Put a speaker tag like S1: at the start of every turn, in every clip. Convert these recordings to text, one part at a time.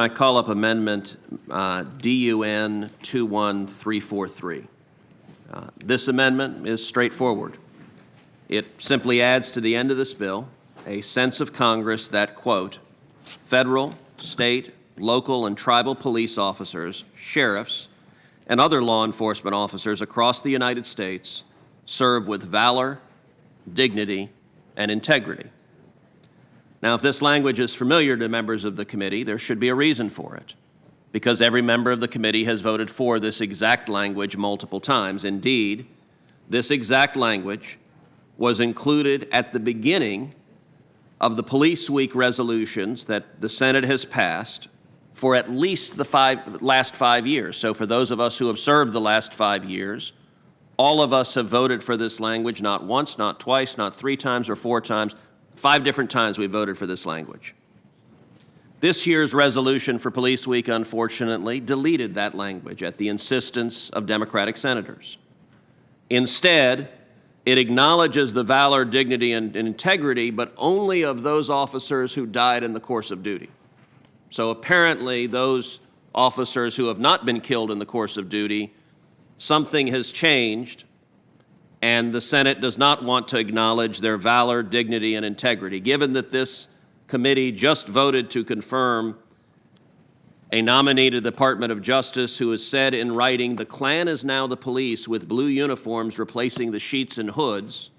S1: I call up Amendment DUN 21343. This amendment is straightforward. It simply adds to the end of this bill a sense of Congress that, quote, federal, state, local, and tribal police officers, sheriffs, and other law enforcement officers across the United States serve with valor, dignity, and integrity. Now, if this language is familiar to members of the committee, there should be a reason for it, because every member of the committee has voted for this exact language multiple times. Indeed, this exact language was included at the beginning of the Police Week resolutions that the Senate has passed for at least the last 5 years. So for those of us who have served the last 5 years, all of us have voted for this language, not once, not twice, not 3 times or 4 times. 5 different times we voted for this language. This year's resolution for Police Week, unfortunately, deleted that language at the insistence of Democratic senators. Instead, it acknowledges the valor, dignity, and integrity, but only of those officers who died in the course of duty. So apparently, those officers who have not been killed in the course of duty, something has changed, and the Senate does not want to acknowledge their valor, dignity, and integrity. Given that this committee just voted to confirm a nominee to the Department of Justice who has said in writing, the Klan is now the police with blue uniforms replacing the sheets and hoods,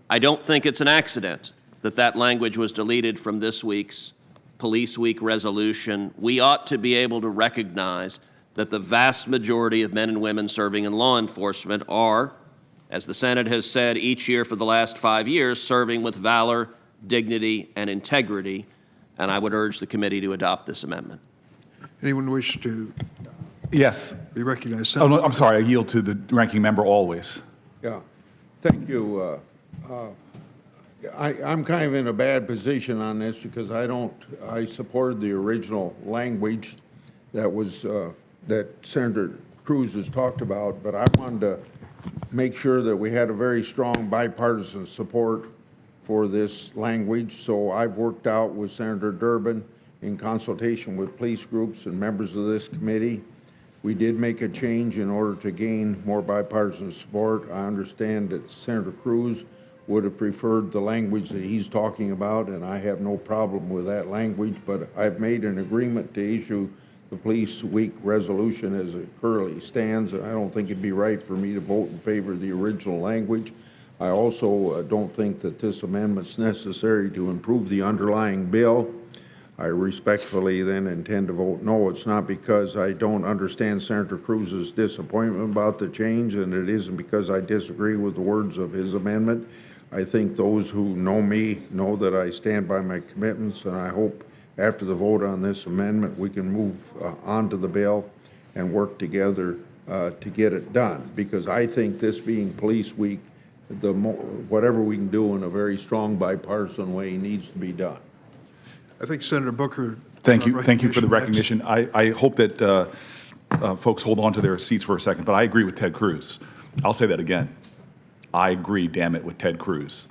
S1: I don't think it's an accident that that language was deleted from this week's Police Week resolution. We ought to be able to recognize that the vast majority of men and women serving in law enforcement are, as the Senate has said each year for the last 5 years, serving with valor, dignity, and integrity, and I would urge the committee to adopt this amendment.
S2: Anyone wish to
S3: Yes.
S2: be recognized?
S3: Oh, no, I'm sorry. I yield to the ranking member always.
S4: Yeah, thank you. I'm kind of in a bad position on this because I supported the original language that was, that Senator Cruz has talked about, but I wanted to make sure that we had a very strong bipartisan support for this language. So I've worked out with Senator Durbin in consultation with police groups and members of this committee. We did make a change in order to gain more bipartisan support. I understand that Senator Cruz would have preferred the language that he's talking about, and I have no problem with that language, but I've made an agreement to issue the Police Week resolution as it currently stands, and I don't think it'd be right for me to vote in favor of the original language. I also don't think that this amendment's necessary to improve the underlying bill. I respectfully then intend to vote no. It's not because I don't understand Senator Cruz's disappointment about the change, and it isn't because I disagree with the words of his amendment. I think those who know me know that I stand by my commitments, and I hope after the vote on this amendment, we can move on to the bill and work together to get it done. Because I think this being Police Week, whatever we can do in a very strong bipartisan way needs to be done.
S2: I think Senator Booker.
S3: Thank you. Thank you for the recognition. I hope that folks hold on to their seats for a second, but I agree with Ted Cruz. I'll say that again. I agree, damn it, with Ted Cruz.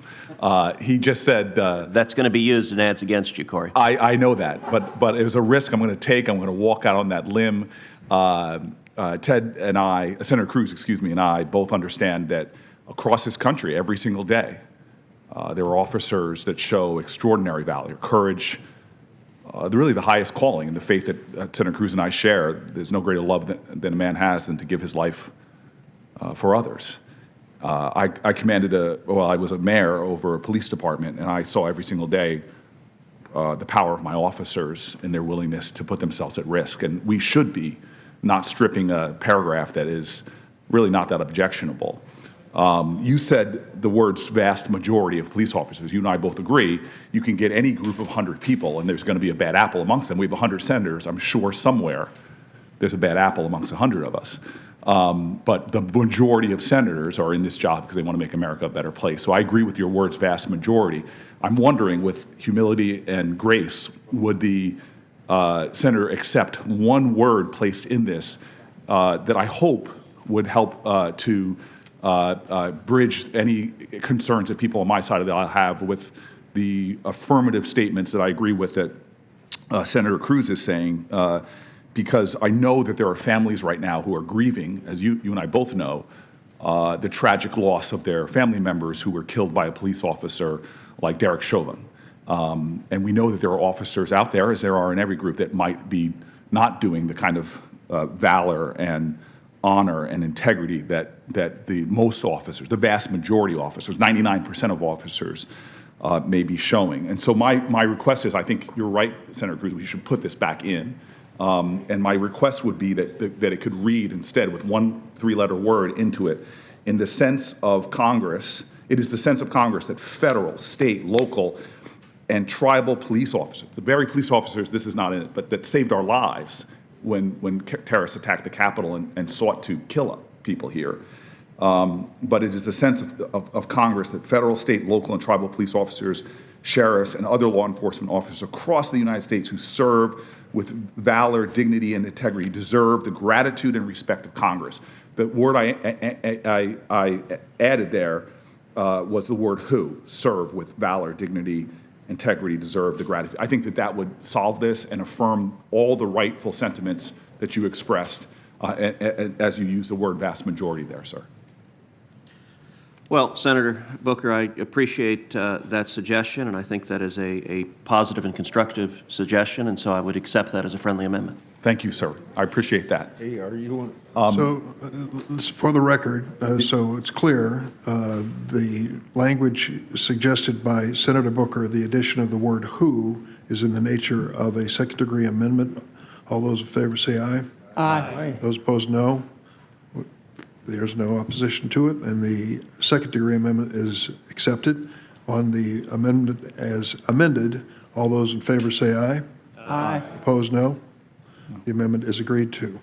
S3: He just said...
S1: That's going to be used in ads against you, Corey.
S3: I know that, but it was a risk I'm going to take. I'm going to walk out on that limb. Ted and I, Senator Cruz, excuse me, and I both understand that across this country, every single day, there are officers that show extraordinary valor, courage, really the highest calling, and the faith that Senator Cruz and I share. There's no greater love than a man has than to give his life for others. I was a mayor over a police department, and I saw every single day the power of my officers and their willingness to put themselves at risk. And we should be not stripping a paragraph that is really not that objectionable. You said the words vast majority of police officers. You and I both agree. You can get any group of 100 people, and there's going to be a bad apple amongst them. We have 100 senators. I'm sure somewhere there's a bad apple amongst 100 of us. But the majority of senators are in this job because they want to make America a better place. So I agree with your words, vast majority. I'm wondering, with humility and grace, would the senator accept one word placed in this that I hope would help to bridge any concerns that people on my side of the aisle have with the affirmative statements that I agree with that Senator Cruz is saying, because I know that there are families right now who are grieving, as you and I both know, the tragic loss of their family members who were killed by a police officer like Derek Chauvin. And we know that there are officers out there, as there are in every group, that might be not doing the kind of valor and honor and integrity that the most officers, the vast majority of officers, 99% of officers, may be showing. And so my request is, I think you're right, Senator Cruz, we should put this back in. And my request would be that it could read instead with one three-letter word into it, in the sense of Congress. It is the sense of Congress that federal, state, local, and tribal police officers, the very police officers, this is not in it, but that saved our lives when terrorists attacked the Capitol and sought to kill people here. But it is the sense of Congress that federal, state, local, and tribal police officers, sheriffs, and other law enforcement officers across the United States who serve with valor, dignity, and integrity deserve the gratitude and respect of Congress. The word I added there was the word who, serve with valor, dignity, integrity, deserve the gratitude. I think that would solve this and affirm all the rightful sentiments that you expressed as you use the word vast majority there, sir.
S1: Well, Senator Booker, I appreciate that suggestion, and I think that is a positive and constructive suggestion, and so I would accept that as a friendly amendment.
S3: Thank you, sir. I appreciate that.
S4: Hey, are you,
S2: So, for the record, so it's clear, the language suggested by Senator Booker, the addition of the word who, is in the nature of a second-degree amendment. All those in favor say aye.
S5: Aye.
S2: Those opposed, no. There's no opposition to it, and the second-degree amendment is accepted. On the amendment as amended, all those in favor say aye.
S5: Aye.
S2: Opposed, no. The amendment is agreed to.